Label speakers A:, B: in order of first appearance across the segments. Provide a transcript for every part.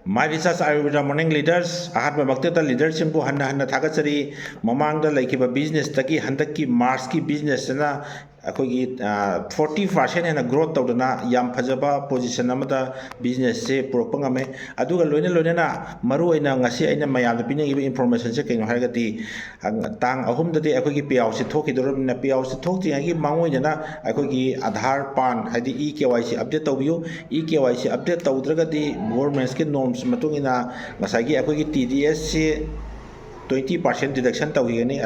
A: My research Ayurveda morning leaders अहम वक्त leader Singh हन्ना थागचरी ममांग business तक हंदक की मार्च की बिजनेस अखोगी 40% है ग्रोथ तौदना याम फजबा पोजीशन बिजनेस से पुरपंगमे लोइना लोइना मरुना मयाम पीनगी इन्फॉर्मेशन से कहीं तांग अहुमदे अखोगी पेआउट से थोकीदोरबना पेआउट से थोक्तिङागी मांगोइना अखोगी आधार पान हाइदि EKYC अपडेट तौबियो EKYC अपडेट तौद्रगदी गवर्नमेंट के नॉर्म्स मतुंगिना ngसागी अखोगी TDS से 20% डिडक्शन तौगनी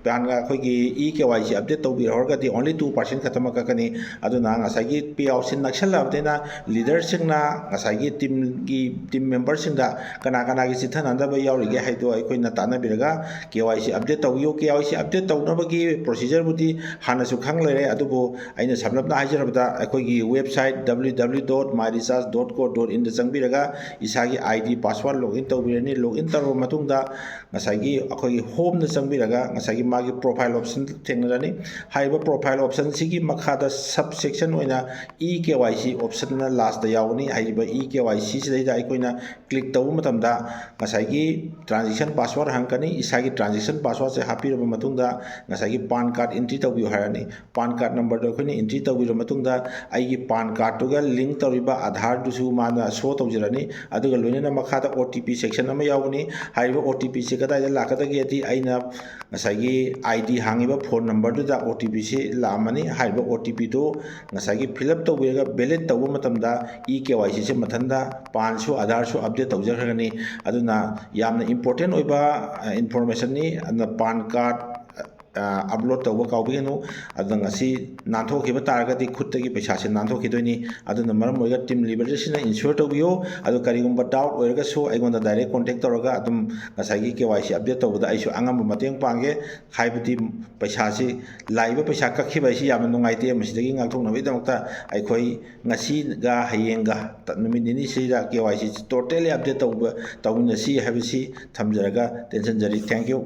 A: पैन अखोगी EKYC अपडेट तौबीरगदी ओनली 2% खत्म ककनी ngसागी पेआउट से नक्सलबदेना लीडर सिंगना ngसागी टीम मेंबर सिंगदा कना कना की चिथनदब याउरिगे हाइदो अखोइना तानाबिरगा KYC अपडेट तौबियो KYC अपडेट तौनबगी प्रोसीजर बुदी हानसु खंग लेरे अदुबो आइना सबलबना हाइजरबदा अखोगी वेबसाइट www.myresearch.co.in दा चंगबिरगा इसागी ID पासवर्ड लॉगिन तौबिरनी लॉगिन तौर मतुंगदा ngसागी अखोगी होम दा चंगबिरगा ngसागी मागी प्रोफाइल ऑप्शन थेंगरनी हाइबा प्रोफाइल ऑप्शन सिगी मखादा सब सेक्शन होइना EKYC ऑप्शन ना लास्ट दा यावनी हाइबा EKYC सिदैदा अखोइना क्लिक तौब मतमदा ngसागी ट्रांजैक्शन पासवर्ड हंकनी इसागी ट्रांजैक्शन पासवर्ड से हापिरबा मतुंगदा ngसागी PAN card entry तौबियो हारनी PAN card number दो अखोइना entry तौबिरो मतुंगदा आइगी PAN card Tuga link तौरिबा आधार दुसु माना शो तौजिरनी अदुगा लोइना मखादा OTP सेक्शन अमा यावनी हाइबा OTP से कदाइदा लाकदगेदी आइना ngसागी ID हांगिबा फोन नंबर दुदा OTP से लामनी हाइबा OTP तो ngसागी फिलअप तौबिरगा वैलिड तौबा मतमदा EKYC से मथंदा पान सु आधार सु अपडेट तौजरगनी अदुना यामना इंपोर्टेंट ओइबा इन्फॉर्मेशन नि पान कार्ड अपलोड तौब काउबिगनु अदंगसी नाथोखिबा तारगदी खुत्तगी पैसा से नाथोखिदोइनी अदुना मरम ओइगा टीम लीडर सिना इंश्योर तौबियो अदु करिगुंबा डाउट ओइरगसु आइगोंदा डायरेक्ट कांटेक्ट तौरगा अदुम ngसागी KYC अपडेट तौबदा आइसु अंगम मतेंग पांगे हाइबदी पैसा से लाइबा पैसा कखिबा इसी याम नुंगाइते मसिदगी ngakthoknabidamta आइखोइ ngasiga hayenga नुमित निनि सिदा KYC टोटली अपडेट तौबा तौनसी हाबिसि थमजरगा टेंशन जरी थैंक यू।